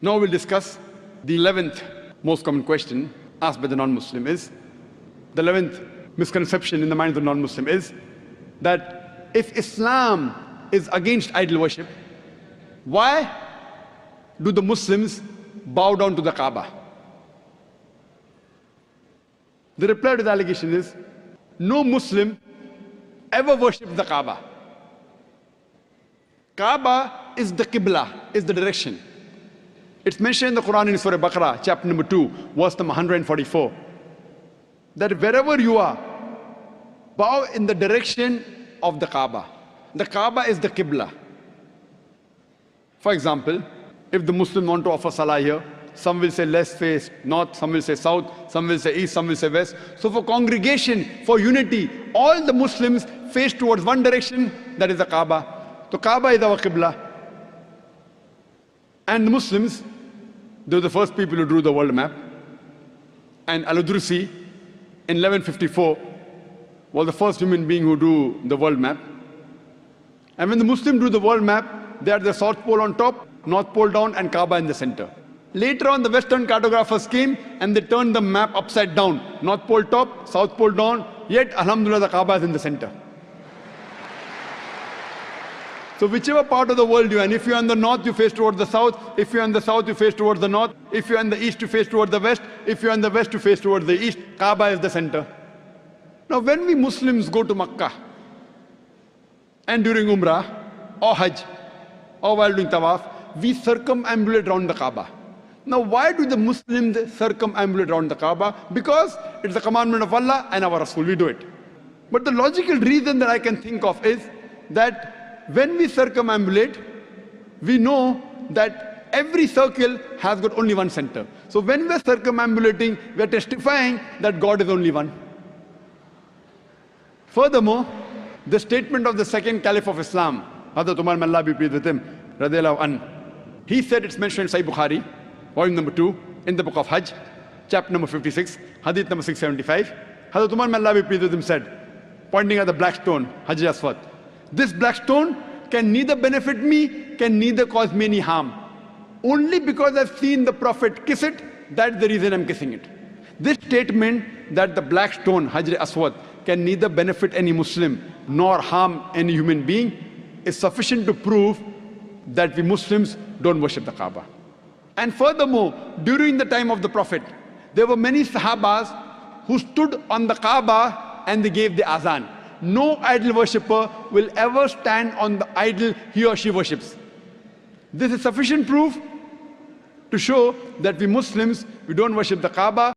Now we'll discuss the 11th most common question asked by the non-Muslim is, the 11th misconception in the mind of the non-Muslim is that if Islam is against idol worship, why do the Muslims bow down to the Kaaba? The reply to the allegation is, no Muslim ever worshipped the Kaaba. Kaaba is the Qibla, is the direction. It's mentioned in the Quran in Surah Baqarah, chapter number 2, verse number 144, that wherever you are, bow in the direction of the Kaaba. The Kaaba is the Qibla. For example, if the Muslims want to offer salah here, some will say let's face north, some will say south, some will say east, some will say west. So for congregation, for unity, all the Muslims face towards one direction, that is the Kaaba. So Kaaba is our Qibla. And the Muslims, they were the first people who drew the world map. And Al-Udrusi in 1154 was the first human being who drew the world map. And when the Muslims drew the world map, they had the South Pole on top, North Pole down, and Kaaba in the center. Later on, the Western cartographers came and they turned the map upside down. North Pole top, South Pole down, yet Alhamdulillah the Kaaba is in the center. So whichever part of the world you are in, if you're in the north, you face towards the south. If you're in the south, you face towards the north. If you're in the east, you face towards the west. If you're in the west, you face towards the east. Kaaba is the center. Now when we Muslims go to Makkah, and during Umrah, or Hajj, or while doing Tawaf, we circumambulate around the Kaaba. Now why do the Muslims circumambulate around the Kaaba? Because it's a commandment of Allah and our Rasul, we do it. But the logical reason that I can think of is that when we circumambulate, we know that every circle has got only one center. So when we are circumambulating, we are testifying that God is only one. Furthermore, the statement of the second Caliph of Islam, Hazrat Umar, may Allah be pleased with him, radiyallahu anhu, he said, it's mentioned in Sahih Bukhari, volume number 2, in the book of Hajj, chapter number 56, hadith number 675. Hazrat Umar, may Allah be pleased with him, said, pointing at the black stone, Hajar Aswad, this black stone can neither benefit me, can neither cause me any harm. Only because I've seen the Prophet kiss it, that's the reason I'm kissing it. This statement that the black stone, Hajar Aswad, can neither benefit any Muslim nor harm any human being is sufficient to prove that we Muslims don't worship the Kaaba. And furthermore, during the time of the Prophet, there were many Sahabas who stood on the Kaaba and they gave the azan. No idol worshipper will ever stand on the idol he or she worships. This is sufficient proof to show that we Muslims, we don't worship the Kaaba.